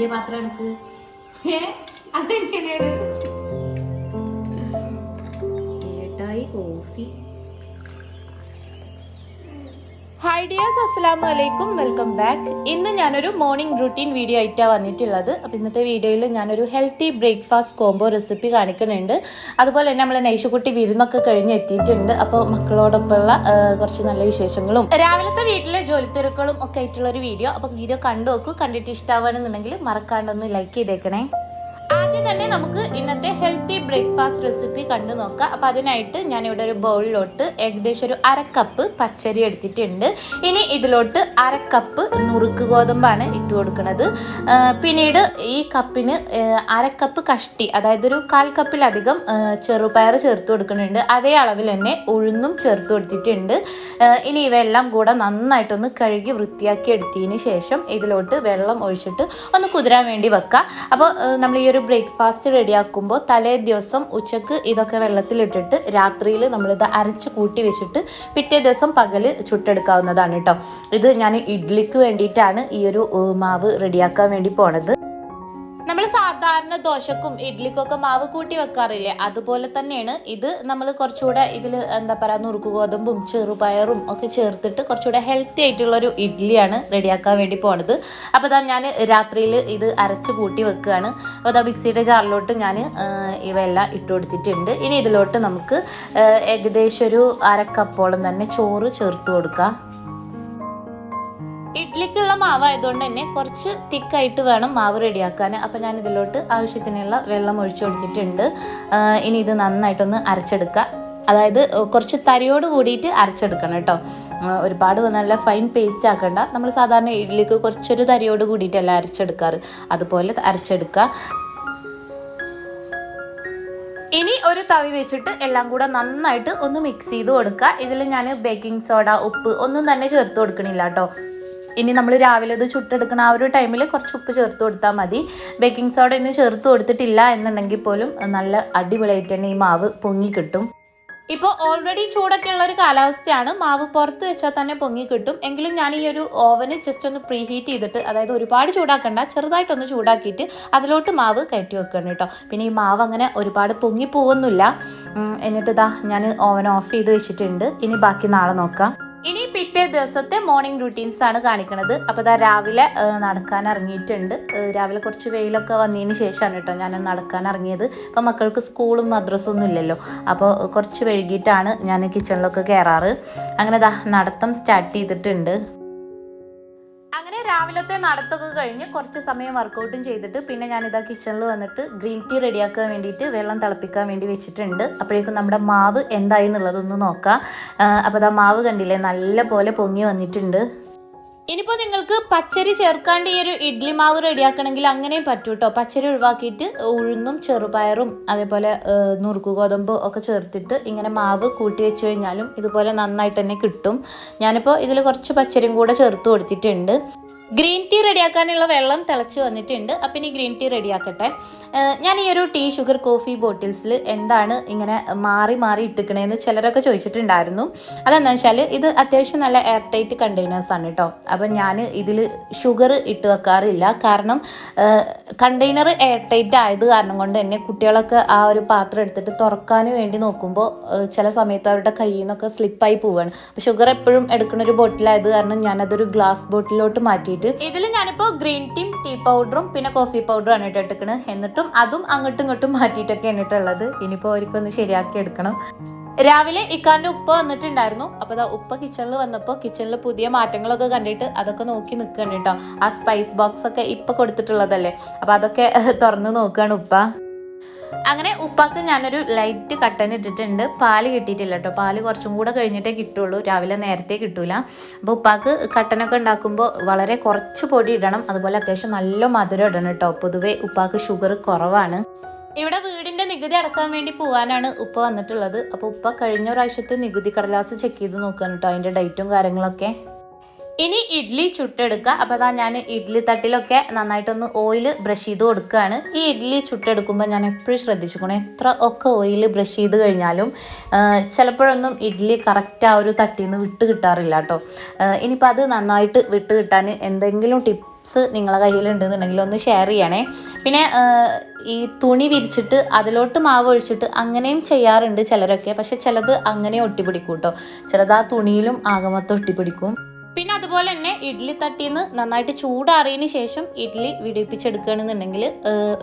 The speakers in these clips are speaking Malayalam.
പുതിയ പാത്രം എടുക്ക്. അതെങ്ങനെയാണ്? ഏട്ടായി കോഫി. ഹായ് ഡിയേഴ്സ്, അസ്സലാമു അലൈക്കും, വെൽക്കം ബാക്ക്. ഇന്ന് ഞാനൊരു മോർണിംഗ് റൂട്ടീൻ വീഡിയോ ആയിട്ടാണ് വന്നിട്ടുള്ളത്. അപ്പോൾ ഇന്നത്തെ വീഡിയോയിൽ ഞാനൊരു ഹെൽത്തി ബ്രേക്ക്ഫാസ്റ്റ് കോംബോ റെസിപ്പി കാണിക്കുന്നുണ്ട്. അതുപോലെ തന്നെ നമ്മൾ നൈഷുകുട്ടി വിരുന്നൊക്കെ കഴിഞ്ഞ് എത്തിയിട്ടുണ്ട്. അപ്പോൾ മക്കളോടൊപ്പമുള്ള കുറച്ച് നല്ല വിശേഷങ്ങളും രാവിലത്തെ വീട്ടിലെ ജോലിത്തിരക്കുകളും ഒക്കെ ആയിട്ടുള്ള ഒരു വീഡിയോ. അപ്പോൾ വീഡിയോ കണ്ടു നോക്കൂ. കണ്ടിട്ട് ഇഷ്ടമാവുകയാണെന്നുണ്ടെങ്കിൽ മറക്കാണ്ടൊന്ന് ലൈക്ക് ചെയ്തേക്കണേ. ആദ്യം തന്നെ നമുക്ക് ഇന്നത്തെ ഹെൽത്തി ബ്രേക്ക്ഫാസ്റ്റ് റെസിപ്പി കണ്ടു നോക്കാം. അപ്പം അതിനായിട്ട് ഞാനിവിടെ ഒരു ബൗളിലോട്ട് ഏകദേശം ഒരു 1/2 കപ്പ് പച്ചരി എടുത്തിട്ടുണ്ട്. ഇനി ഇതിലോട്ട് 1/2 കപ്പ് നുറുക്ക് ഗോതമ്പാണ് ഇട്ട് കൊടുക്കുന്നത്. പിന്നീട് ഈ കപ്പിന് 1/2 കപ്പ് കഷ്ടി, അതായത് ഒരു 1/4 കപ്പിലധികം ചെറുപയർ ചേർത്ത് കൊടുക്കുന്നുണ്ട്. അതേ അളവിൽ തന്നെ ഉഴുന്നും ചേർത്ത് കൊടുത്തിട്ടുണ്ട്. ഇനി ഇവയെല്ലാം കൂടെ നന്നായിട്ടൊന്ന് കഴുകി വൃത്തിയാക്കി എടുത്തതിന് ശേഷം ഇതിലോട്ട് വെള്ളം ഒഴിച്ചിട്ട് ഒന്ന് കുതിരാൻ വേണ്ടി വെക്കുക. അപ്പോൾ നമ്മൾ ഈ ഒരു ബ്രേക്ക്ഫാസ്റ്റ് റെഡിയാക്കുമ്പോൾ തലേ ദിവസം ഉച്ചക്ക് ഇതൊക്കെ വെള്ളത്തിലിട്ടിട്ട് രാത്രിയിൽ നമ്മളിത് അരച്ച് കൂട്ടി വെച്ചിട്ട് പിറ്റേ ദിവസം പകല് ചുട്ടെടുക്കാവുന്നതാണ് കേട്ടോ. ഇത് ഞാൻ ഇഡ്ലിക്ക് വേണ്ടിയിട്ടാണ് ഈ ഒരു മാവ് റെഡിയാക്കാൻ വേണ്ടി പോണത്. നമ്മൾ സാധാരണ ദോശക്കും ഇഡ്ലിക്കൊക്കെ മാവ് കൂട്ടി വെക്കാറില്ലേ, അതുപോലെ തന്നെയാണ് ഇത്. നമ്മൾ കുറച്ചുകൂടെ ഇതിൽ എന്താ പറയുക, നുറുക്ക് ഗോതമ്പും ചെറുപയറും ഒക്കെ ചേർത്തിട്ട് കുറച്ചുകൂടെ ഹെൽത്തി ആയിട്ടുള്ളൊരു ഇഡ്ലിയാണ് റെഡിയാക്കാൻ വേണ്ടി പോണത്. അപ്പോൾ ഇതാ ഞാൻ രാത്രിയിൽ ഇത് അരച്ച് കൂട്ടി വെക്കുകയാണ്. അപ്പോൾ അതാ മിക്സിയുടെ ജാറിലോട്ട് ഞാൻ ഇവയെല്ലാം ഇട്ട് കൊടുത്തിട്ടുണ്ട്. ഇനി ഇതിലോട്ട് നമുക്ക് ഏകദേശം ഒരു 1/2 കപ്പോളം തന്നെ ചോറ് ചേർത്ത് കൊടുക്കാം. ഇഡ്ലിക്കുള്ള മാവായതുകൊണ്ട് തന്നെ കുറച്ച് തിക്കായിട്ട് വേണം മാവ് റെഡിയാക്കാൻ. അപ്പോൾ ഞാൻ ഇതിലോട്ട് ആവശ്യത്തിനുള്ള വെള്ളം ഒഴിച്ചു കൊടുത്തിട്ടുണ്ട്. ഇനി ഇത് നന്നായിട്ടൊന്ന് അരച്ചെടുക്കുക. അതായത് കുറച്ച് തരിയോട് കൂടിയിട്ട് അരച്ചെടുക്കണം കേട്ടോ. ഒരുപാട് നല്ല ഫൈൻ പേസ്റ്റ് ആക്കണ്ട. നമ്മൾ സാധാരണ ഇഡ്ലിക്ക് കുറച്ചൊരു തരിയോട് കൂടിയിട്ടല്ല അരച്ചെടുക്കാറ്, അതുപോലെ അരച്ചെടുക്കുക. ഇനി ഒരു തവി വെച്ചിട്ട് എല്ലാം കൂടെ നന്നായിട്ട് ഒന്ന് മിക്സ് ചെയ്ത് കൊടുക്കുക. ഇതിൽ ഞാൻ ബേക്കിംഗ് സോഡ, ഉപ്പ് ഒന്നും തന്നെ ചേർത്ത് കൊടുക്കണില്ല കേട്ടോ. ഇനി നമ്മൾ രാവിലെ ഇത് ചുട്ടെടുക്കുന്ന ആ ഒരു ടൈമിൽ കുറച്ച് ഉപ്പ് ചേർത്ത് കൊടുത്താൽ മതി. ബേക്കിംഗ് സോഡ ഇന്ന് ചേർത്ത് കൊടുത്തിട്ടില്ല എന്നുണ്ടെങ്കിൽ പോലും നല്ല അടിപൊളിയായിട്ട് തന്നെ ഈ മാവ് പൊങ്ങി കിട്ടും. ഇപ്പോൾ ഓൾറെഡി ചൂടൊക്കെ ഉള്ളൊരു കാലാവസ്ഥയാണ്. മാവ് പുറത്ത് വെച്ചാൽ തന്നെ പൊങ്ങി കിട്ടും. എങ്കിലും ഞാൻ ഈ ഒരു ഓവന് ജസ്റ്റ് ഒന്ന് പ്രീ ഹീറ്റ് ചെയ്തിട്ട്, അതായത് ഒരുപാട് ചൂടാക്കണ്ട, ചെറുതായിട്ടൊന്ന് ചൂടാക്കിയിട്ട് അതിലോട്ട് മാവ് കയറ്റി വെക്കണം കേട്ടോ. പിന്നെ ഈ മാവ് അങ്ങനെ ഒരുപാട് പൊങ്ങി പോകുന്നില്ല. എന്നിട്ട് ഇതാ ഞാൻ ഓവൻ ഓഫ് ചെയ്ത് വെച്ചിട്ടുണ്ട്. ഇനി ബാക്കി നാളെ നോക്കാം. ഇനി പിറ്റേ ദിവസത്തെ മോർണിംഗ് റൂട്ടീൻസ് ആണ് കാണിക്കുന്നത്. അപ്പോൾ ഇതാ രാവിലെ നടക്കാൻ ഇറങ്ങിയിട്ടുണ്ട്. രാവിലെ കുറച്ച് വെയിലൊക്കെ വന്നതിന് ശേഷമാണ് കേട്ടോ ഞാൻ നടക്കാൻ ഇറങ്ങിയത്. അപ്പോൾ മക്കൾക്ക് സ്കൂളും മദ്രസും ഒന്നും ഇല്ലല്ലോ. അപ്പോൾ കുറച്ച് വൈകിട്ടാണ് ഞാൻ കിച്ചണിലൊക്കെ കയറാറ്. അങ്ങനെ ഇതാ നടത്തം സ്റ്റാർട്ട് ചെയ്തിട്ടുണ്ട്. അങ്ങനെ രാവിലത്തെ നടത്തൊക്കെ കഴിഞ്ഞ് കുറച്ച് സമയം വർക്കൗട്ടും ചെയ്തിട്ട് പിന്നെ ഞാനിതാ കിച്ചണിൽ വന്നിട്ട് ഗ്രീൻ ടീ റെഡിയാക്കാൻ വേണ്ടിയിട്ട് വെള്ളം തിളപ്പിക്കാൻ വേണ്ടി വെച്ചിട്ടുണ്ട്. അപ്പോഴേക്കും നമ്മുടെ മാവ് എന്തായി എന്നുള്ളതൊന്ന് നോക്കാം. അപ്പോൾ ഇതാ മാവ് കണ്ടില്ലേ, നല്ല പോലെ പൊങ്ങി വന്നിട്ടുണ്ട്. ഇനിയിപ്പോൾ നിങ്ങൾക്ക് പച്ചരി ചേർക്കാണ്ട് ഈ ഒരു ഇഡ്ലി മാവ് റെഡിയാക്കണമെങ്കിൽ അങ്ങനെയും പറ്റും കേട്ടോ. പച്ചരി ഒഴിവാക്കിയിട്ട് ഉഴുന്നും ചെറുപയറും അതേപോലെ നുറുക്ക് ഗോതമ്പും ഒക്കെ ചേർത്തിട്ട് ഇങ്ങനെ മാവ് കൂട്ടി വെച്ച് കഴിഞ്ഞാലും ഇതുപോലെ നന്നായിട്ട് തന്നെ കിട്ടും. ഞാനിപ്പോൾ ഇതിൽ കുറച്ച് പച്ചരിയും കൂടെ ചേർത്ത് കൊടുത്തിട്ടുണ്ട്. ഗ്രീൻ ടീ റെഡിയാക്കാനുള്ള വെള്ളം തിളച്ച് വന്നിട്ടുണ്ട്. അപ്പം ഇനി ഗ്രീൻ ടീ റെഡിയാക്കട്ടെ. ഞാൻ ഈ ഒരു ടീ, ഷുഗർ, കോഫി ബോട്ടിൽസിൽ എന്താണ് ഇങ്ങനെ മാറി മാറി ഇട്ടിക്കണേന്ന് ചിലരൊക്കെ ചോദിച്ചിട്ടുണ്ടായിരുന്നു. അതെന്താണെന്ന് വെച്ചാൽ ഇത് അത്യാവശ്യം നല്ല എയർ ടൈറ്റ് കണ്ടെയ്നേഴ്സാണ് കേട്ടോ. അപ്പം ഞാൻ ഇതിൽ ഷുഗർ ഇട്ട് വെക്കാറില്ല. കാരണം കണ്ടെയ്നർ എയർ ടൈറ്റ് ആയത് കാരണം കൊണ്ട് തന്നെ കുട്ടികളൊക്കെ ആ ഒരു പാത്രം എടുത്തിട്ട് തുറക്കാൻ വേണ്ടി നോക്കുമ്പോൾ ചില സമയത്ത് അവരുടെ കയ്യിൽ നിന്നൊക്കെ സ്ലിപ്പായി പോവുകയാണ്. അപ്പോൾ ഷുഗർ എപ്പോഴും എടുക്കുന്ന ഒരു ബോട്ടിലായത് കാരണം ഞാനതൊരു ഗ്ലാസ് ബോട്ടിലോട്ട് മാറ്റി ഇതിൽ ഞാനിപ്പോൾ ഗ്രീൻ ടീം, ടീ പൗഡറും പിന്നെ കോഫി പൗഡറും ആണ് ഇട്ടിരിക്കുന്നത്. എന്നിട്ടും അതും അങ്ങോട്ടും ഇങ്ങോട്ടും മാറ്റിയിട്ടൊക്കെയാണ് ഇട്ടുള്ളത്. ഇനിയിപ്പോൾ അവർക്കൊന്ന് ശരിയാക്കി എടുക്കണം. രാവിലെ ഇക്കാൻ്റെ ഉപ്പ വന്നിട്ടുണ്ടായിരുന്നു. അപ്പോൾ അതാ ഉപ്പ കിച്ചണിൽ വന്നപ്പോൾ കിച്ചണിൽ പുതിയ മാറ്റങ്ങളൊക്കെ കണ്ടിട്ട് അതൊക്കെ നോക്കി നിൽക്കുകയാണ് കേട്ടോ. ആ സ്പൈസ് ബോക്സ് ഒക്കെ ഇപ്പം കൊടുത്തിട്ടുള്ളതല്ലേ, അപ്പോൾ അതൊക്കെ തുറന്ന് നോക്കുകയാണ് ഉപ്പ. അങ്ങനെ ഉപ്പാക്ക് ഞാനൊരു ലൈറ്റ് കട്ടൻ ഇട്ടിട്ടുണ്ട്. പാല് കിട്ടിയിട്ടില്ല കേട്ടോ. പാല് കുറച്ചും കൂടെ കഴിഞ്ഞിട്ടേ കിട്ടുള്ളൂ, രാവിലെ നേരത്തെ കിട്ടൂല. അപ്പോൾ ഉപ്പാക്ക് കട്ടനൊക്കെ ഉണ്ടാക്കുമ്പോൾ വളരെ കുറച്ച് പൊടി ഇടണം. അതുപോലെ അത്യാവശ്യം നല്ല മധുരം ഇടണം കേട്ടോ. പൊതുവേ ഉപ്പാക്ക് ഷുഗർ കുറവാണ്. ഇവിടെ വീടിൻ്റെ നികുതി അടക്കാൻ വേണ്ടി പോകാനാണ് ഉപ്പ വന്നിട്ടുള്ളത്. അപ്പോൾ ഉപ്പ കഴിഞ്ഞ പ്രാവശ്യത്തെ നികുതി കടലാസ് ചെക്ക് ചെയ്ത് നോക്കാൻ കേട്ടോ, അതിൻ്റെ ഡേറ്റും കാര്യങ്ങളൊക്കെ. ഇനി ഇഡ്ഡലി ചുട്ടെടുക്കുക. അപ്പോൾ അതാ ഞാൻ ഇഡ്ഡലി തട്ടിലൊക്കെ നന്നായിട്ടൊന്ന് ഓയിൽ ബ്രഷ് ചെയ്ത് കൊടുക്കുകയാണ്. ഈ ഇഡ്ഡലി ചുട്ടെടുക്കുമ്പോൾ ഞാൻ എപ്പോഴും ശ്രദ്ധിച്ചിരിക്കണം, എത്ര ഒക്കെ ഓയിൽ ബ്രഷ് ചെയ്ത് കഴിഞ്ഞാലും ചിലപ്പോഴൊന്നും ഇഡ്ഡലി കറക്റ്റ് ആ ഒരു തട്ടിൽ നിന്ന് വിട്ട് കിട്ടാറില്ല കേട്ടോ. ഇനിയിപ്പോൾ അത് നന്നായിട്ട് വിട്ട് കിട്ടാൻ എന്തെങ്കിലും ടിപ്പ് ടിപ്സ് നിങ്ങളെ കയ്യിലുണ്ടെന്നുണ്ടെങ്കിൽ ഒന്ന് ഷെയർ ചെയ്യണേ. പിന്നെ ഈ തുണി വിരിച്ചിട്ട് അതിലോട്ട് മാവ് ഒഴിച്ചിട്ട് അങ്ങനെയും ചെയ്യാറുണ്ട് ചിലരൊക്കെ. പക്ഷെ ചിലത് അങ്ങനെ ഒട്ടിപ്പിടിക്കും കേട്ടോ, ചിലത് ആ തുണിയിലും ആകെ മൊത്തം ഒട്ടിപ്പിടിക്കും. പിന്നെ അതുപോലെ തന്നെ ഇഡ്ഡലി തട്ടിന്ന് നന്നായിട്ട് ചൂടാറിയതിന് ശേഷം ഇഡ്ഡലി വിടിപ്പിച്ചെടുക്കുകയാണെന്നുണ്ടെങ്കിൽ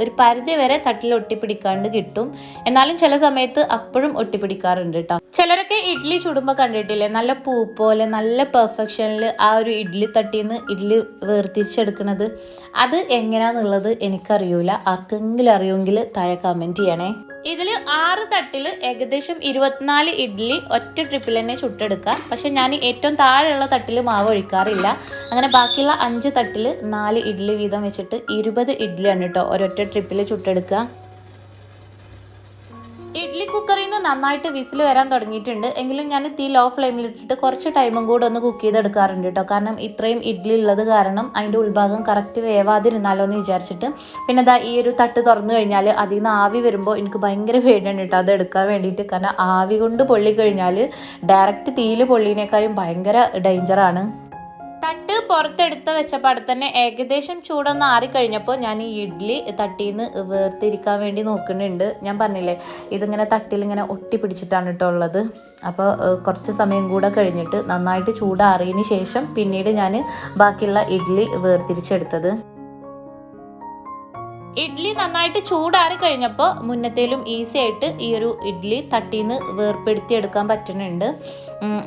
ഒരു പരിധി വരെ തട്ടിൽ ഒട്ടിപ്പിടിക്കാണ്ട് കിട്ടും. എന്നാലും ചില സമയത്ത് അപ്പോഴും ഒട്ടിപ്പിടിക്കാറുണ്ട് കേട്ടോ. ചിലരൊക്കെ ഇഡ്ഡലി ചുടുമ്പോൾ കണ്ടിട്ടില്ലേ, നല്ല പൂ പോലെ നല്ല പെർഫെക്ഷനിൽ ആ ഒരു ഇഡ്ഡലി തട്ടിന്ന് ഇഡ്ഡലി വേർതിരിച്ചെടുക്കുന്നത്. അത് എങ്ങനെയാണെന്നുള്ളത് എനിക്കറിയൂല. ആർക്കെങ്കിലും അറിയുമെങ്കിൽ താഴെ കമൻറ്റ് ചെയ്യണേ. ഇതിൽ 6 തട്ടിൽ ഏകദേശം 24 ഇഡ്ഡലി ഒറ്റ ട്രിപ്പിൽ തന്നെ ചുട്ടെടുക്കുക. പക്ഷെ ഞാൻ ഏറ്റവും താഴെയുള്ള തട്ടിൽ മാവ് ഒഴിക്കാറില്ല. അങ്ങനെ ബാക്കിയുള്ള 5 തട്ടിൽ 4 ഇഡ്ഡലി വീതം വെച്ചിട്ട് 20 ഇഡ്ഡലിയാണ് കേട്ടോ ഒരൊറ്റ ട്രിപ്പിൽ ചുട്ടെടുക്കുക. ഇഡ്ഡലി കുക്കറിൽ നിന്ന് നന്നായിട്ട് വിസിൽ വരാൻ തുടങ്ങിയിട്ടുണ്ട്. എങ്കിലും ഞാൻ തീ ലോ ഫ്ലെയിമിലിട്ടിട്ട് കുറച്ച് ടൈമും കൂടെ ഒന്ന് കുക്ക് ചെയ്തെടുക്കാറുണ്ട് കേട്ടോ. കാരണം ഇത്രയും ഇഡ്ഡലി ഉള്ളത് കാരണം അതിൻ്റെ ഉൾഭാഗം കറക്റ്റ് വേവാതിരുന്നാലോ എന്ന് വിചാരിച്ചിട്ട്. പിന്നെ ഇതാ ഈ ഒരു തട്ട് തുറന്നു കഴിഞ്ഞാൽ അതിൽ നിന്ന് ആവി വരുമ്പോൾ എനിക്ക് ഭയങ്കര പേടിയാണ് കേട്ടോ അത് എടുക്കാൻ വേണ്ടിയിട്ട്. കാരണം ആവി കൊണ്ട് പൊള്ളി കഴിഞ്ഞാൽ ഡയറക്റ്റ് തീയിൽ പൊള്ളിനേക്കാളും ഭയങ്കര ഡേഞ്ചറാണ്. തട്ട് പുറത്തെടുത്ത് വെച്ചപ്പോൾ തന്നെ ഏകദേശം ചൂടൊന്ന് ആറിക്കഴിഞ്ഞപ്പോൾ ഞാൻ ഈ ഇഡ്ഡലി തട്ടിന്ന് വേർതിരിക്കാൻ വേണ്ടി നോക്കുന്നുണ്ട്. ഞാൻ പറഞ്ഞില്ലേ ഇതിങ്ങനെ തട്ടിലിങ്ങനെ ഒട്ടി പിടിച്ചിട്ടാണ് കേട്ടോ ഉള്ളത്. അപ്പോൾ കുറച്ച് സമയം കൂടെ കഴിഞ്ഞിട്ട് നന്നായിട്ട് ചൂടാറിയതിന് ശേഷം പിന്നീട് ഞാൻ ബാക്കിയുള്ള ഇഡ്ഡലി വേർതിരിച്ചെടുത്തത്. ഇഡ്ഡലി നന്നായിട്ട് ചൂടാറി കഴിഞ്ഞപ്പോൾ മുന്നത്തേലും ഈസി ആയിട്ട് ഈ ഒരു ഇഡ്ഡലി തട്ടിന്ന് വേർപ്പെടുത്തി എടുക്കാൻ പറ്റുന്നുണ്ട്.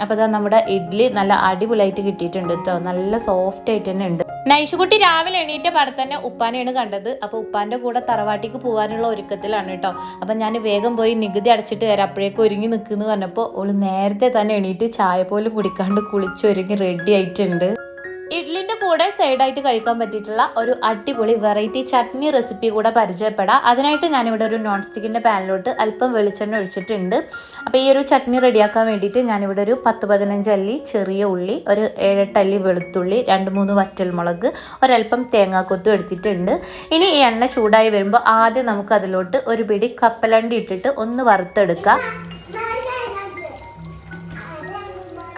അപ്പോൾ ഇതാ നമ്മുടെ ഇഡ്ഡലി നല്ല അടിപൊളിയായിട്ട് കിട്ടിയിട്ടുണ്ട് കേട്ടോ. നല്ല സോഫ്റ്റ് ആയിട്ട് തന്നെ ഉണ്ട്. നൈഷുകുട്ടി രാവിലെ എണീറ്റ പാടെ തന്നെ ഉപ്പാനെയാണ് കണ്ടത്. അപ്പോൾ ഉപ്പാൻ്റെ കൂടെ തറവാട്ടിക്ക് പോകാനുള്ള ഒരുക്കത്തിലാണ് കേട്ടോ. അപ്പം ഞാൻ വേഗം പോയി നികുതി അടച്ചിട്ട് വരാം, അപ്പോഴേക്കും ഒരുങ്ങി നിൽക്കുന്നു പറഞ്ഞപ്പോൾ ഓള് നേരത്തെ തന്നെ എണീറ്റ് ചായ പോലും കുടിക്കാണ്ട് കുളിച്ചൊരുങ്ങി റെഡി ആയിട്ടുണ്ട്. ഇഡ്ഡലിൻ്റെ കൂടെ സൈഡായിട്ട് കഴിക്കാൻ പറ്റിയിട്ടുള്ള ഒരു അടിപൊളി വെറൈറ്റി ചട്നി റെസിപ്പി കൂടെ പരിചയപ്പെടാം. അതിനായിട്ട് ഞാനിവിടെ ഒരു നോൺ സ്റ്റിക്കിൻ്റെ പാനിലോട്ട് അല്പം വെളിച്ചെണ്ണ ഒഴിച്ചിട്ടുണ്ട്. അപ്പോൾ ഈ ഒരു ചട്നി റെഡിയാക്കാൻ വേണ്ടിയിട്ട് ഞാനിവിടെ ഒരു 10-15 അല്ലി ചെറിയ ഉള്ളി, ഒരു 7-8 അല്ലി വെളുത്തുള്ളി, 2-3 വറ്റൽമുളക്, ഒരല്പം തേങ്ങാക്കൊത്തും എടുത്തിട്ടുണ്ട്. ഇനി ഈ എണ്ണ ചൂടായി വരുമ്പോൾ ആദ്യം നമുക്ക് അതിലോട്ട് ഒരു പിടി കപ്പലണ്ടി ഇട്ടിട്ട് ഒന്ന് വറുത്തെടുക്കാം.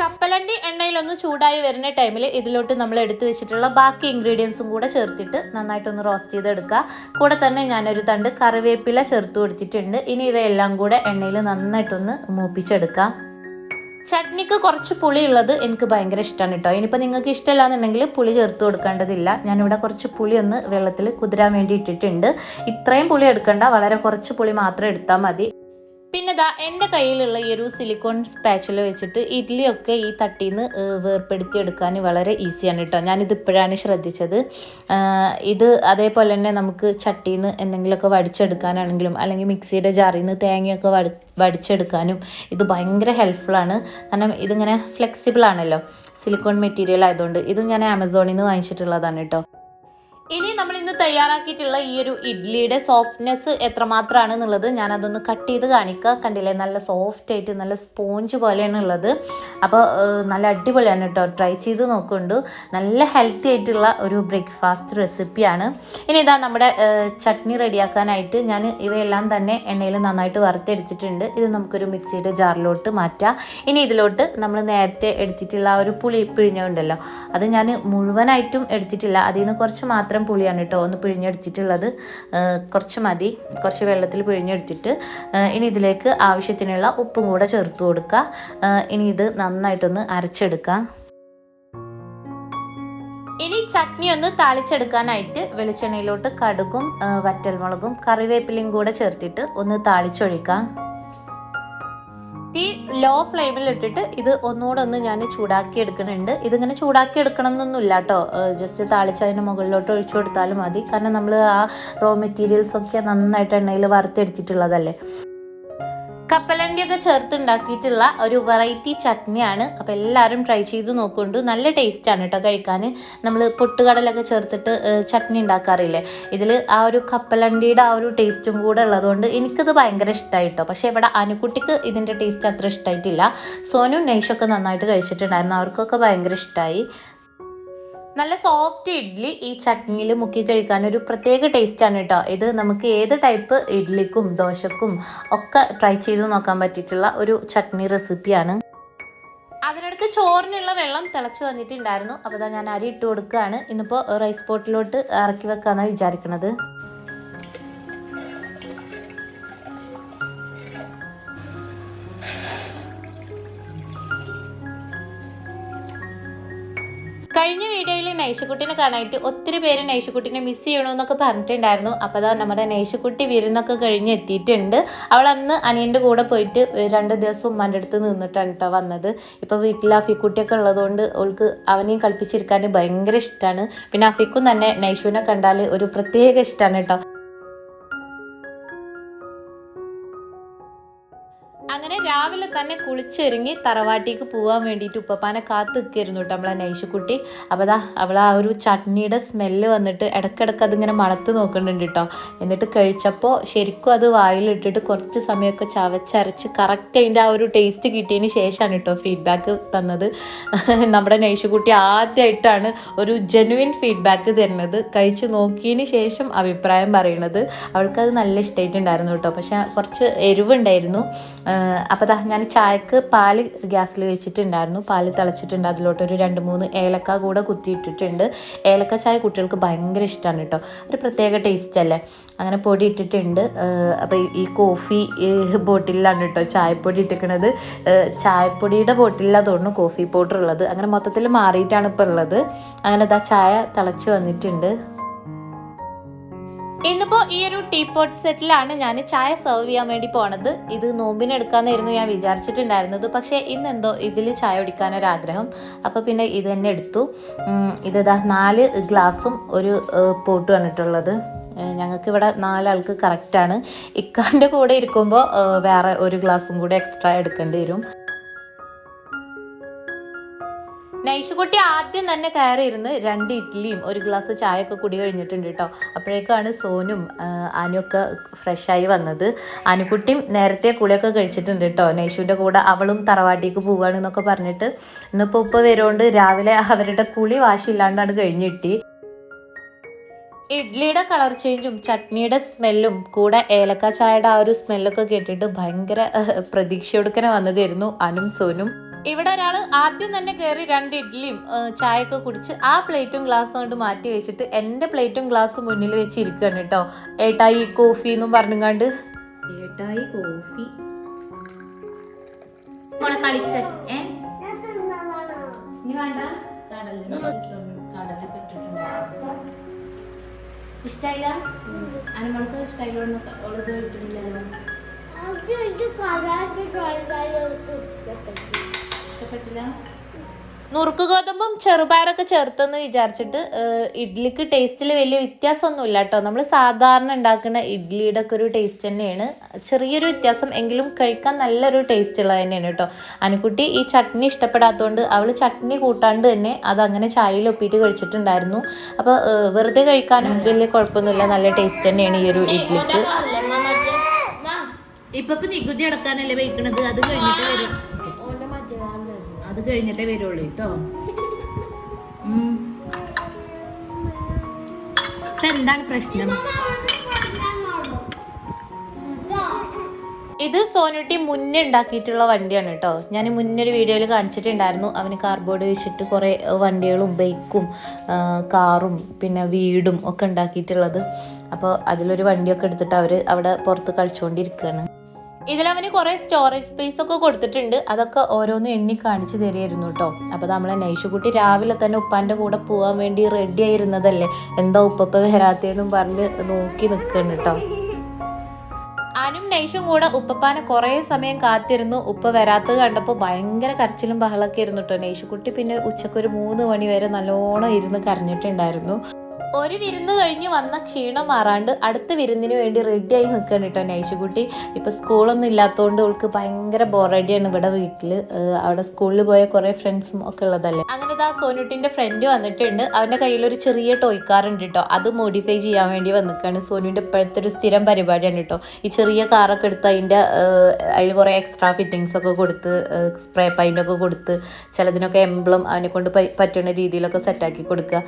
കപ്പലണ്ടി എണ്ണയിലൊന്ന് ചൂടായി വരുന്ന ടൈമിൽ ഇതിലോട്ട് നമ്മൾ എടുത്തു വെച്ചിട്ടുള്ള ബാക്കി ഇൻഗ്രീഡിയൻസും കൂടെ ചേർത്തിട്ട് നന്നായിട്ടൊന്ന് റോസ്റ്റ് ചെയ്തെടുക്കുക. കൂടെ തന്നെ ഞാനൊരു തണ്ട് കറിവേപ്പില ചേർത്ത് കൊടുത്തിട്ടുണ്ട്. ഇനി ഇവയെല്ലാം കൂടെ എണ്ണയിൽ നന്നായിട്ടൊന്ന് മൂപ്പിച്ചെടുക്കാം. ചട്നിക്ക് കുറച്ച് പുളി ഉള്ളത് എനിക്ക് ഭയങ്കര ഇഷ്ടമാണ് കേട്ടോ. ഇനിയിപ്പോൾ നിങ്ങൾക്ക് ഇഷ്ടമല്ലാന്നുണ്ടെങ്കിൽ പുളി ചേർത്ത് കൊടുക്കേണ്ടതില്ല. ഞാനിവിടെ കുറച്ച് പുളി ഒന്ന് വെള്ളത്തിൽ കുതിരാൻ വേണ്ടി ഇട്ടിട്ടുണ്ട്. ഇത്രയും പുളി എടുക്കണ്ട, വളരെ കുറച്ച് പുളി മാത്രം എടുത്താൽ മതി. പിന്നെ ദാ എൻ്റെ കയ്യിലുള്ള ഈ ഒരു സിലിക്കോൺ സ്പാച്ചുല വെച്ചിട്ട് ഇഡ്ഡലിയൊക്കെ ഈ തട്ടിന്ന് വേർപ്പെടുത്തി എടുക്കാൻ വളരെ ഈസിയാണ് കേട്ടോ. ഞാനിത് ഇപ്പോഴാണ് ശ്രദ്ധിച്ചത്. ഇത് അതേപോലെ തന്നെ നമുക്ക് ചട്ടിന്ന് എന്തെങ്കിലുമൊക്കെ വടിച്ചെടുക്കാനാണെങ്കിലും അല്ലെങ്കിൽ മിക്സിയുടെ ജാറിൽ നിന്ന് തേങ്ങയൊക്കെ വടിച്ചെടുക്കാനും ഇത് ഭയങ്കര ഹെൽപ്ഫുള്ളാണ്. കാരണം ഇതിങ്ങനെ ഫ്ലെക്സിബിൾ ആണല്ലോ, സിലിക്കോൺ മെറ്റീരിയൽ ആയതുകൊണ്ട്. ഇതും ഞാൻ ആമസോണിൽ നിന്ന് വാങ്ങിച്ചിട്ടുള്ളതാണ് കേട്ടോ. ഇനി നമ്മൾ ഇന്ന് തയ്യാറാക്കിയിട്ടുള്ള ഈ ഒരു ഇഡ്ഡലിയുടെ സോഫ്റ്റ്നെസ് എത്രമാത്രമാണെന്നുള്ളത് ഞാനതൊന്ന് കട്ട് ചെയ്ത് കാണിക്കുക. കണ്ടില്ലേ, നല്ല സോഫ്റ്റ് ആയിട്ട് നല്ല സ്പോഞ്ച് പോലെയാണ് ഉള്ളത്. അപ്പോൾ നല്ല അടിപൊളിയാണ് കേട്ടോ. ട്രൈ ചെയ്ത് നോക്കുന്നുണ്ട്. നല്ല ഹെൽത്തി ആയിട്ടുള്ള ഒരു ബ്രേക്ക്ഫാസ്റ്റ് റെസിപ്പിയാണ്. ഇനി ഇതാ നമ്മുടെ ചട്നി റെഡിയാക്കാനായിട്ട് ഞാൻ ഇവയെല്ലാം തന്നെ എണ്ണയിൽ നന്നായിട്ട് വറുത്തെടുത്തിട്ടുണ്ട്. ഇത് നമുക്കൊരു മിക്സിയുടെ ജാറിലോട്ട് മാറ്റാം. ഇനി ഇതിലോട്ട് നമ്മൾ നേരത്തെ എടുത്തിട്ടുള്ള ആ ഒരു പുളി പിഴിഞ്ഞുണ്ടല്ലോ, അത് ഞാൻ മുഴുവനായിട്ടും എടുത്തിട്ടില്ല. അതിൽ നിന്ന് കുറച്ച് മാത്രം പുളിയാണ് കേട്ടോ ഒന്ന് പിഴിഞ്ഞെടുത്തിട്ടുള്ളത്. കുറച്ച് മതി, കുറച്ച് വെള്ളത്തിൽ പിഴിഞ്ഞെടുത്തിട്ട് ഇനി ഇതിലേക്ക് ആവശ്യത്തിനുള്ള ഉപ്പും കൂടെ ചേർത്ത് കൊടുക്കുക. ഇനി ഇത് നന്നായിട്ടൊന്ന് അരച്ചെടുക്കാം. ഇനി ചട്നി ഒന്ന് താളിച്ചെടുക്കാനായിട്ട് വെളിച്ചെണ്ണയിലോട്ട് കടുകും വറ്റൽമുളകും കറിവേപ്പിലയും കൂടെ ചേർത്തിട്ട് ഒന്ന് താളിച്ചൊഴിക്കാം. തീ ലോ ഫ്ലെയിമിൽ ഇട്ടിട്ട് ഇത് ഒന്നുകൂടെ ഒന്ന് ഞാൻ ചൂടാക്കി എടുക്കുന്നുണ്ട്. ഇതിങ്ങനെ ചൂടാക്കി എടുക്കണം എന്നൊന്നുമില്ല കേട്ടോ, ജസ്റ്റ് താളിച്ച് അതിൻ്റെ മുകളിലോട്ട് ഒഴിച്ചു കൊടുത്താലും മതി. കാരണം നമ്മൾ ആ റോ മെറ്റീരിയൽസൊക്കെ നന്നായിട്ട് എണ്ണയിൽ വറുത്തെടുത്തിട്ടുള്ളതല്ലേ. കപ്പലണ്ടിയൊക്കെ ചേർത്തുണ്ടാക്കിയിട്ടുള്ള ഒരു വെറൈറ്റി ചട്നിയാണ്. അപ്പോൾ എല്ലാവരും ട്രൈ ചെയ്ത് നോക്കുന്നുണ്ട്. നല്ല ടേസ്റ്റാണ് കേട്ടോ കഴിക്കാൻ. നമ്മൾ പൊട്ടുകടലൊക്കെ ചേർത്തിട്ട് ചട്നി ഉണ്ടാക്കാറില്ലേ, ഇതിൽ ആ ഒരു കപ്പലണ്ടിയുടെ ആ ഒരു ടേസ്റ്റും കൂടെ ഉള്ളതുകൊണ്ട് എനിക്കത് ഭയങ്കര ഇഷ്ടമായി കേട്ടോ. പക്ഷേ ഇവിടെ അനുക്കുട്ടിക്ക് ഇതിൻ്റെ ടേസ്റ്റ് അത്ര ഇഷ്ടമായിട്ടില്ല. സോനു നൈഷൊക്കെ നന്നായിട്ട് കഴിച്ചിട്ടുണ്ടായിരുന്നു, അവർക്കൊക്കെ ഭയങ്കര ഇഷ്ടമായി. നല്ല സോഫ്റ്റ് ഇഡ്ഡലി ഈ ചട്നിയിൽ മുക്കി കഴിക്കാൻ ഒരു പ്രത്യേക ടേസ്റ്റാണ് കേട്ടോ. ഇത് നമുക്ക് ഏത് ടൈപ്പ് ഇഡ്ഡലിക്കും ദോശക്കും ഒക്കെ ട്രൈ ചെയ്ത് നോക്കാൻ പറ്റിയിട്ടുള്ള ഒരു ചട്നി റെസിപ്പിയാണ്. അതിനിടയ്ക്ക് ചോറിനുള്ള വെള്ളം തിളച്ച് വന്നിട്ടുണ്ടായിരുന്നു. അപ്പോൾ ഇതാ ഞാൻ അരി ഇട്ട് കൊടുക്കുകയാണ്. ഇന്നിപ്പോൾ റൈസ് പോട്ടിലോട്ട് ഇറക്കി വെക്കാമെന്നാണ് വിചാരിക്കുന്നത്. കഴിഞ്ഞ വീഡിയോയിൽ നൈഷുക്കുട്ടിനെ കാണാനായിട്ട് ഒത്തിരി പേര് നൈഷുക്കുട്ടിനെ മിസ് ചെയ്യണമെന്നൊക്കെ പറഞ്ഞിട്ടുണ്ടായിരുന്നു. അപ്പോൾ അതാ നമ്മുടെ നൈഷുക്കുട്ടി വിരുന്നൊക്കെ കഴിഞ്ഞ് എത്തിയിട്ടുണ്ട്. അവൾ അന്ന് അനിയൻ്റെ കൂടെ പോയിട്ട് 2 ദിവസം ഉമ്മാൻ്റെ അടുത്ത് നിന്നിട്ടാണ് കേട്ടോ വന്നത്. ഇപ്പോൾ വീട്ടിൽ അഫിക്കുട്ടിയൊക്കെ ഉള്ളതുകൊണ്ട് അവൾക്ക് അവനെയും കളിപ്പിച്ചിരിക്കാൻ ഭയങ്കര ഇഷ്ടമാണ്. പിന്നെ അഫിക്കും തന്നെ നൈഷുവിനെ കണ്ടാൽ ഒരു പ്രത്യേക ഇഷ്ടമാണ് കേട്ടോ. അങ്ങനെ രാവിലെ തന്നെ കുളിച്ചൊരുങ്ങി തറവാട്ടിക്ക് പോകാൻ വേണ്ടിയിട്ട് ഉപ്പപ്പാനെ കാത്ത് നിൽക്കായിരുന്നു കേട്ടോ നമ്മളെ നൈഷുക്കുട്ടി. അപ്പോൾ അതാ അവൾ ആ ഒരു ചട്നിയുടെ സ്മെല്ല് വന്നിട്ട് ഇടയ്ക്കിടയ്ക്ക് അതിങ്ങനെ മണത്ത് നോക്കുന്നുണ്ട് കേട്ടോ. എന്നിട്ട് കഴിച്ചപ്പോൾ ശരിക്കും അത് വായിലിട്ടിട്ട് കുറച്ച് സമയമൊക്കെ ചവച്ചരച്ച് കറക്റ്റ് അതിൻ്റെ ആ ഒരു ടേസ്റ്റ് കിട്ടിയതിന് ശേഷമാണ് കേട്ടോ ഫീഡ്ബാക്ക് തന്നത്. നമ്മുടെ നൈഷുക്കുട്ടി ആദ്യമായിട്ടാണ് ഒരു ജെനുവിൻ ഫീഡ്ബാക്ക് തരുന്നത്, കഴിച്ച് നോക്കിയതിന് ശേഷം അഭിപ്രായം പറയുന്നത്. അവൾക്കത് നല്ല ഇഷ്ടമായിട്ടുണ്ടായിരുന്നു കേട്ടോ. പക്ഷെ കുറച്ച് എരിവുണ്ടായിരുന്നു. അപ്പോൾ ഞാൻ ചായക്ക് പാല് ഗ്യാസിൽ വെച്ചിട്ടുണ്ടായിരുന്നു. പാല് തിളച്ചിട്ടുണ്ട്. അതിലോട്ട് ഒരു 2-3 ഏലക്ക കൂടെ കുത്തിയിട്ടിട്ടുണ്ട്. ഏലക്ക ചായ കുട്ടികൾക്ക് ഭയങ്കര ഇഷ്ടമാണ് കേട്ടോ. ഒരു പ്രത്യേക ടേസ്റ്റ് അല്ലേ. അങ്ങനെ പൊടി ഇട്ടിട്ടുണ്ട്. അപ്പോൾ ഈ കോഫി ബോട്ടിലാണ് കേട്ടോ ചായപ്പൊടി ഇട്ടിരിക്കുന്നത്. ചായപ്പൊടിയുടെ ബോട്ടിലാണ് തോന്നുന്നു കോഫി പൗഡർ ഉള്ളത്. അങ്ങനെ മൊത്തത്തിൽ മാറിയിട്ടാണ് ഇപ്പോൾ ഉള്ളത്. അങ്ങനെ ചായ തിളച്ച് വന്നിട്ടുണ്ട്. ഇന്നിപ്പോൾ ഈ ഒരു ടീ പോട്ട് സെറ്റിലാണ് ഞാൻ ചായ സെർവ് ചെയ്യാൻ വേണ്ടി പോണത്. ഇത് നോമ്പിനെടുക്കാമെന്നായിരുന്നു ഞാൻ വിചാരിച്ചിട്ടുണ്ടായിരുന്നത്. പക്ഷേ ഇന്നെന്തോ ഇതിൽ ചായ കുടിക്കാനൊരാഗ്രഹം. അപ്പോൾ പിന്നെ ഇത് തന്നെ എടുത്തു. ഇതാ 4 ഗ്ലാസും ഒരു പോട്ട് വന്നിട്ടുള്ളത്. ഞങ്ങൾക്കിവിടെ 4 ആൾക്ക് കറക്റ്റാണ്. ഇക്കാൻ്റെ കൂടെ ഇരിക്കുമ്പോൾ വേറെ 1 ഗ്ലാസും കൂടെ എക്സ്ട്രാ എടുക്കേണ്ടി വരും. നൈഷുക്കുട്ടി ആദ്യം തന്നെ കയറിയിരുന്ന് 2 ഇഡ്ഡലിയും 1 ഗ്ലാസ് ചായയൊക്കെ കുടി കഴിഞ്ഞിട്ടുണ്ട് കേട്ടോ. അപ്പോഴേക്കാണ് സോനും അനുവൊക്കെ ഫ്രഷായി വന്നത്. അനുക്കുട്ടിയും നേരത്തെ കുളിയൊക്കെ കഴിച്ചിട്ടുണ്ട് കേട്ടോ. നൈഷുവിൻ്റെ കൂടെ അവളും തറവാട്ടിക്ക് പോവുകയാണെന്നൊക്കെ പറഞ്ഞിട്ട് ഇന്നിപ്പോൾ ഉപ്പ വരുകൊണ്ട് രാവിലെ അവരുടെ കുളി വാശില്ലാണ്ടാണ് കഴിഞ്ഞിട്ടി. ഇഡ്ഡലിയുടെ കളർ ചേഞ്ചും ചട്നിയുടെ സ്മെല്ലും കൂടെ ഏലക്ക ചായയുടെ ആ ഒരു സ്മെല്ലൊക്കെ കേട്ടിട്ട് ഭയങ്കര പ്രതീക്ഷയോടുക്കനെ വന്നതായിരുന്നു അനും സോനും. ഇവിടെ ഒരാൾ ആദ്യം തന്നെ കയറി 2 ഇഡ്ഡലിയും ചായയൊക്കെ കുടിച്ച് ആ പ്ലേറ്റും ഗ്ലാസ്സും കൊണ്ട് മാറ്റി വെച്ചിട്ട് എൻ്റെ പ്ലേറ്റും ഗ്ലാസ്സും മുന്നിൽ വെച്ച് ഇരിക്കുകയാണ് കേട്ടോ. ഏട്ടായി കോഫി എന്നും പറഞ്ഞുകൊണ്ട് ഏട്ടായി കോഫി കളിക്കാൻ ഇനി വേണ്ട. കടലിൽ പെട്ടിട്ടുണ്ട്. ഇഷ്ടായില്ല? അനുമൾക്ക് ഇഷ്ടായില്ലോന്ന് ഉള്ളത് കിട്ടണില്ലല്ലോ. നുറുക്ക് ഗോതമ്പും ചെറുപയറൊക്കെ ചേർത്തെന്ന് വിചാരിച്ചിട്ട് ഇഡ്ഡലിക്ക് ടേസ്റ്റിൽ വലിയ വ്യത്യാസമൊന്നുമില്ല കേട്ടോ. നമ്മൾ സാധാരണ ഉണ്ടാക്കുന്ന ഇഡ്ഡലിയുടെ ഒക്കെ ഒരു ടേസ്റ്റ് തന്നെയാണ്. ചെറിയൊരു വ്യത്യാസം എങ്കിലും കഴിക്കാൻ നല്ലൊരു ടേസ്റ്റ് ഉള്ളത് തന്നെയാണ് കേട്ടോ. അനുക്കുട്ടി ഈ ചട്നി ഇഷ്ടപ്പെടാത്തതുകൊണ്ട് അവൾ ചട്നി കൂട്ടാണ്ട് തന്നെ അതങ്ങനെ ചായയിൽ ഒപ്പിയിട്ട് കഴിച്ചിട്ടുണ്ടായിരുന്നു. അപ്പോൾ വെറുതെ കഴിക്കാനും വലിയ കുഴപ്പമൊന്നുമില്ല, നല്ല ടേസ്റ്റ് തന്നെയാണ് ഈ ഒരു ഇഡ്ഡലിക്ക്. ഇപ്പൊ നികുതി അടക്കാനല്ലേ വയ്ക്കണത്, അത് കഴിഞ്ഞിട്ട് വരും. അത് കഴിഞ്ഞിട്ടേ വരുള്ളൂ കേട്ടോ. എന്താണ് പ്രശ്നം? ഇത് സോനുട്ടി മുന്നേ ഉണ്ടാക്കിയിട്ടുള്ള വണ്ടിയാണ് കേട്ടോ. ഞാൻ മുന്നൊരു വീഡിയോയിൽ കാണിച്ചിട്ടുണ്ടായിരുന്നു. അവന് കാർബോർഡ് വെച്ചിട്ട് കുറേ വണ്ടികളും ബൈക്കും കാറും പിന്നെ വീടും ഒക്കെ ഉണ്ടാക്കിയിട്ടുള്ളത്. അപ്പോൾ അതിലൊരു വണ്ടിയൊക്കെ എടുത്തിട്ട് അവർ അവിടെ പുറത്ത് കളിച്ചുകൊണ്ടിരിക്കുകയാണ്. ഇതിലവന് കുറേ സ്റ്റോറേജ് സ്പേസ് ഒക്കെ കൊടുത്തിട്ടുണ്ട്. അതൊക്കെ ഓരോന്ന് എണ്ണി കാണിച്ചു തരുമായിരുന്നു കേട്ടോ. അപ്പോൾ നമ്മളെ നൈഷുക്കുട്ടി രാവിലെ തന്നെ ഉപ്പാൻ്റെ കൂടെ പോകാൻ വേണ്ടി റെഡി ആയിരുന്നതല്ലേ, എന്താ ഉപ്പ വരാത്തേന്നും പറഞ്ഞ് നോക്കി നിൽക്കുന്നു കേട്ടോ. അനും നൈഷും കൂടെ ഉപ്പപ്പാനെ കുറേ സമയം കാത്തിരുന്നു. ഉപ്പ വരാത്തത് കണ്ടപ്പോൾ ഭയങ്കര കരച്ചിലും ബഹളമൊക്കെ ആയിരുന്നു കേട്ടോ. നൈഷുക്കുട്ടി പിന്നെ ഉച്ചക്കൊരു 3 മണി വരെ നല്ലോണം ഇരുന്ന് കരഞ്ഞിട്ടുണ്ടായിരുന്നു. ഒരു വിരുന്ന് കഴിഞ്ഞ് വന്ന ക്ഷീണം മാറാണ്ട് അടുത്ത വിരുന്നിന് വേണ്ടി റെഡിയായി നിൽക്കണം കേട്ടോ നൈഷുക്കുട്ടി. ഇപ്പോൾ സ്കൂളൊന്നും ഇല്ലാത്തതുകൊണ്ട് അവൾക്ക് ഭയങ്കര ബോറടിയാണ് ഇവിടെ വീട്ടിൽ. അവിടെ സ്കൂളിൽ പോയ കുറേ ഫ്രണ്ട്സും ഒക്കെ ഉള്ളതല്ലേ. അങ്ങനെ ഇതാ സോനുട്ടിൻ്റെ ഫ്രണ്ട് വന്നിട്ടുണ്ട്. അവൻ്റെ കയ്യിലൊരു ചെറിയ ടോയ് കാർ ഉണ്ട് കേട്ടോ. അത് മോഡിഫൈ ചെയ്യാൻ വേണ്ടി വന്നിക്കാണ്. സോനുവിൻ്റെ ഇപ്പോഴത്തെ ഒരു സ്ഥിരം പരിപാടിയാണ് കേട്ടോ. ഈ ചെറിയ കാറൊക്കെ എടുത്ത് അതിൽ കുറേ എക്സ്ട്രാ ഫിറ്റിങ്സ് ഒക്കെ കൊടുത്ത് സ്പ്രേ പെയിൻ്റൊക്കെ കൊടുത്ത് ചിലതിനൊക്കെ എംബ്ലം അവനെ കൊണ്ട് പറ്റുന്ന രീതിയിലൊക്കെ സെറ്റാക്കി കൊടുക്കുക.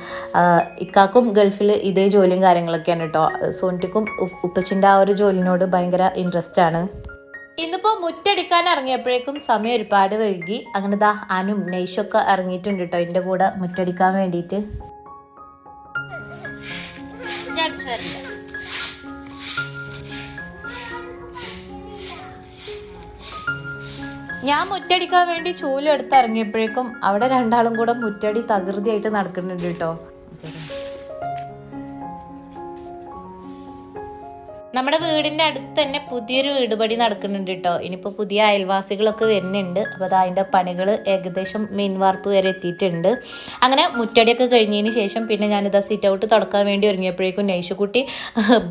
ഇക്കാക്കും ഗൾഫിൽ ഇതേ ജോലിയും കാര്യങ്ങളൊക്കെയാണ് കേട്ടോ. സോനിറ്റിക്കും ഉപ്പച്ചിൻ്റെ ആ ഒരു ജോലിനോട് ഭയങ്കര ഇൻട്രസ്റ്റ് ആണ്. ഇന്നിപ്പോ മുറ്റടിക്കാൻ ഇറങ്ങിയപ്പോഴേക്കും സമയം ഒരുപാട് വൈകി. അങ്ങനെ ദാ അനും നൈഷൊക്കെ ഇറങ്ങിയിട്ടുണ്ട് കേട്ടോ എൻ്റെ കൂടെ മുറ്റടിക്കാൻ വേണ്ടിയിട്ട്. ഞാൻ മുറ്റടിക്കാൻ വേണ്ടി ചൂലെടുത്ത് ഇറങ്ങിയപ്പോഴേക്കും അവിടെ രണ്ടാളും കൂടെ മുറ്റടി തകൃതിയായിട്ട് നടക്കുന്നുണ്ട് കേട്ടോ. നമ്മുടെ വീടിൻ്റെ അടുത്ത് തന്നെ പുതിയൊരു വീടുപടി നടക്കുന്നുണ്ട് കേട്ടോ. ഇനിയിപ്പോൾ പുതിയ അയൽവാസികളൊക്കെ വരുന്നുണ്ട്. അപ്പോൾ അത് അതിൻ്റെ പണികൾ ഏകദേശം മെയിൻ വാർപ്പ് വരെ എത്തിയിട്ടുണ്ട്. അങ്ങനെ മുറ്റടിയൊക്കെ കഴിഞ്ഞതിന് ശേഷം പിന്നെ ഞാനിതാ സിറ്റ് ഔട്ട് തുടക്കാൻ വേണ്ടി ഒരുങ്ങിയപ്പോഴേക്കും നൈഷക്കുട്ടി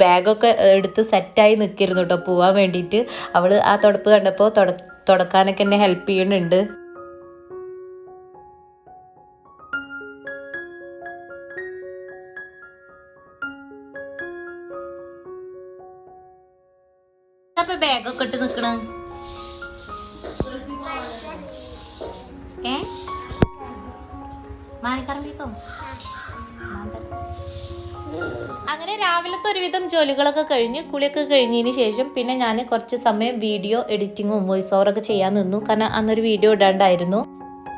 ബാഗൊക്കെ എടുത്ത് സെറ്റായി നിൽക്കിയിരുന്നു കേട്ടോ പോവാൻ വേണ്ടിയിട്ട്. അവൾ ആ തുടപ്പ് കണ്ടപ്പോൾ തുടക്കാനൊക്കെ എന്നെ ഹെൽപ്പ് ചെയ്യുന്നുണ്ട്. അപ്പൊ ബാഗൊക്കെ ഇട്ട് നിക്കണ മാറിക്കറങ്ങിക്കോ. അങ്ങനെ രാവിലത്തെ ഒരുവിധം ജോലികളൊക്കെ കഴിഞ്ഞ് കുളിയൊക്കെ കഴിഞ്ഞതിന് ശേഷം പിന്നെ ഞാൻ കുറച്ച് സമയം വീഡിയോ എഡിറ്റിങ്ങും വോയിസ് ഓവറൊക്കെ ചെയ്യാൻ നിന്നു. കാരണം അന്നൊരു വീഡിയോ ഇടാണ്ടായിരുന്നു.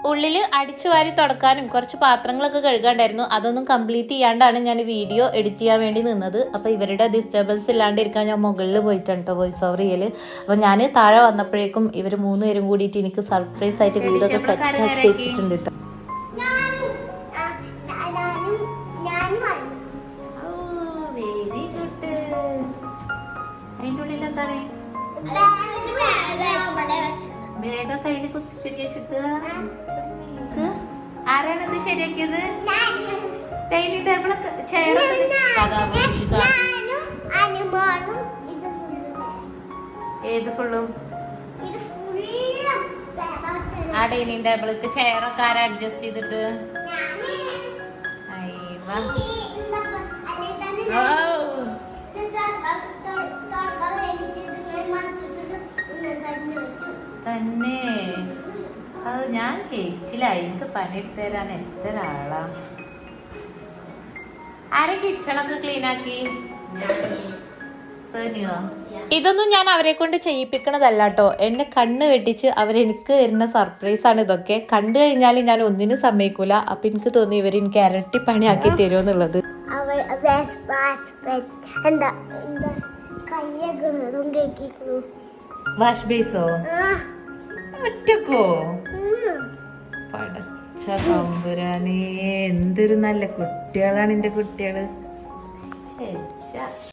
ഉള്ളിൽ അടിച്ചു വാരി തുടക്കാനും കുറച്ച് പാത്രങ്ങളൊക്കെ കഴുകാണ്ടായിരുന്നു. അതൊന്നും കംപ്ലീറ്റ് ചെയ്യാണ്ടാണ് ഞാൻ വീഡിയോ എഡിറ്റ് ചെയ്യാൻ വേണ്ടി നിന്നത്. അപ്പോൾ ഇവരുടെ ഡിസ്റ്റർബൻസ് ഇല്ലാണ്ടിരിക്കാൻ ഞാൻ മുകളിൽ പോയിട്ടാണ് കേട്ടോ വോയിസ് ഓവർ ചെയ്യൽ. അപ്പോൾ ഞാൻ താഴെ വന്നപ്പോഴേക്കും ഇവർ 3 പേരും കൂടിയിട്ട് എനിക്ക് സർപ്രൈസ് ആയിട്ട് വീടൊക്കെ സെറ്റ് ആക്കി വെച്ചിട്ടുണ്ട് കേട്ടോ. അതിൻ്റെ ഉള്ളിൽ എന്താണ് വേഗം കയ്യിൽ കുത്തിരിക്കുക വെച്ചിട്ട് ആരാണിത് ശരിയാക്കിയത്? ഡൈനിങ് ടേബിൾ ചെയർ ഏത് ഫുള്ളും ആ ഡൈനിങ് ടേബിൾക്ക് ചെയറൊക്കെ ആരാ അഡ്ജസ്റ്റ് ചെയ്തിട്ട്? തന്നെ അത് ഞാൻ കഴിച്ചില്ലായി. എനിക്ക് പണിയെടുത്ത് തരാൻ എത്ര ആളാ. ആരെ കിച്ചണൊക്കെ ക്ലീൻ ആക്കി? ഇതൊന്നും ഞാൻ അവരെ കൊണ്ട് ചെയ്യിപ്പിക്കണതല്ല കേട്ടോ. എന്നെ കണ്ണ് വെട്ടിച്ച് അവരെനിക്ക് തരുന്ന സർപ്രൈസാണ് ഇതൊക്കെ. കണ്ടു കഴിഞ്ഞാൽ ഞാൻ ഒന്നിനും സമ്മതിക്കൂല. അപ്പൊ എനിക്ക് തോന്നി ഇവരെനിക്ക് ഇരട്ടി പണിയാക്കി തരുമെന്നുള്ളത്. വാഷ് ബേസോ ഒറ്റക്കോ? പടച്ച തമ്പുരാനേ, എന്തൊരു നല്ല കുട്ടികളാണ് എന്റെ കുട്ടികള്.